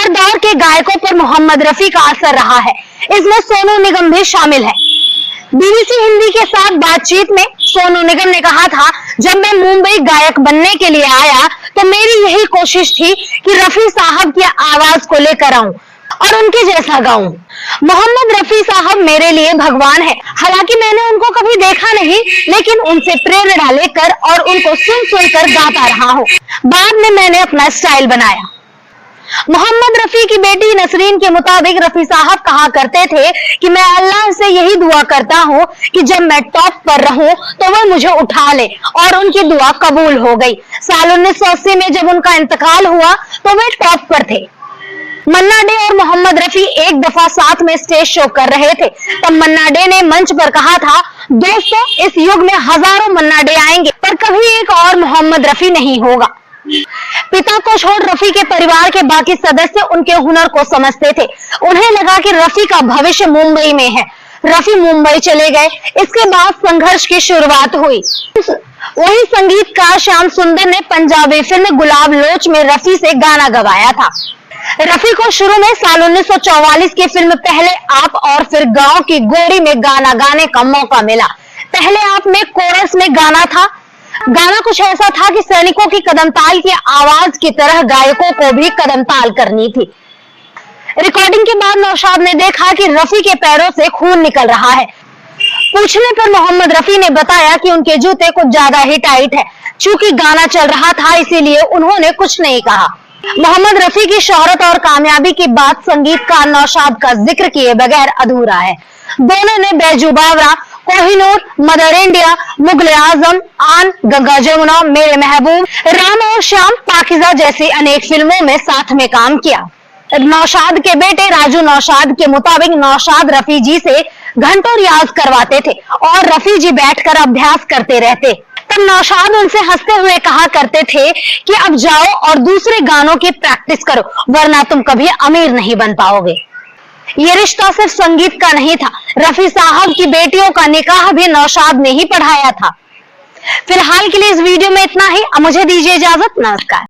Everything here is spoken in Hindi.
हर दौर के गायकों पर मोहम्मद रफी का असर रहा है। इसमें सोनू निगम भी शामिल है। बीबीसी हिंदी के साथ बातचीत में सोनू निगम ने कहा था, जब मैं मुंबई गायक बनने के लिए आया तो मेरी यही कोशिश थी कि रफी साहब की आवाज को लेकर आऊं और उनके जैसा गाऊं। मोहम्मद रफी साहब मेरे लिए भगवान है। हालांकि मैंने उनको कभी देखा नहीं, लेकिन उनसे प्रेरणा लेकर और उनको सुन सुनकर गाता रहा हूं। बाद में मैंने अपना स्टाइल बनाया। मोहम्मद रफी की बेटी नसरीन के मुताबिक रफी साहब कहा करते थे कि मैं अल्लाह से यही दुआ करता हूँ कि जब मैं टॉप पर रहूं तो वह मुझे उठा ले, और उनकी दुआ कबूल हो गई। साल 1980 में जब उनका इंतकाल हुआ तो वे टॉप पर थे। मन्ना डे और मोहम्मद रफी एक दफा साथ में स्टेज शो कर रहे थे। तब मन्ना डे ने मंच पर कहा था, दोस्तों इस युग में हजारों मन्ना डे आएंगे पर कभी एक और मोहम्मद रफी नहीं होगा। पिता को छोड़ रफी के परिवार के बाकी सदस्य उनके हुनर को समझते थे। उन्हें लगा कि रफी का भविष्य मुंबई में है। रफी मुंबई चले गए। इसके बाद संघर्ष की शुरुआत हुई। वही संगीतकार श्याम सुंदर ने पंजाबी फिल्म गुलाब लोच में रफी से गाना गवाया था। रफी को शुरू में साल 1944 की फिल्म पहले आप और फिर गांव की गोरी में गाना गाने का मौका मिला। पहले आप में कोरस में गाना था। गाना कुछ ऐसा था कि सैनिकों की कदमताल की आवाज की तरह गायकों को भी कदमताल करनी थी। रिकॉर्डिंग के बाद नौशाद ने देखा कि रफी के पैरों से खून निकल रहा है। पूछने पर मोहम्मद रफी ने बताया कि उनके जूते कुछ ज्यादा ही टाइट है। चूंकि गाना चल रहा था इसीलिए उन्होंने कुछ नहीं कहा। मोहम्मद रफी की शोहरत और कामयाबी की बात संगीतकार नौशाद का जिक्र किए बगैर अधूरा है। दोनों ने बैजू बावरा, कोहिनूर, मदर इंडिया, मुगल आजम, आन, गंगा जमुना, मेरे महबूब, राम और श्याम, पाकिजा जैसी अनेक फिल्मों में साथ में काम किया। नौशाद के बेटे राजू नौशाद के मुताबिक नौशाद रफी जी से घंटों रियाज करवाते थे और रफी जी बैठकर अभ्यास करते रहते। तब नौशाद उनसे हंसते हुए कहा करते थे कि अब जाओ और दूसरे गानों की प्रैक्टिस करो, वरना तुम कभी अमीर नहीं बन पाओगे। ये रिश्ता सिर्फ संगीत का नहीं था। रफी साहब की बेटियों का निकाह भी नौशाद ने ही पढ़ाया था। फिलहाल के लिए इस वीडियो में इतना ही। अब मुझे दीजिए इजाजत। नमस्कार।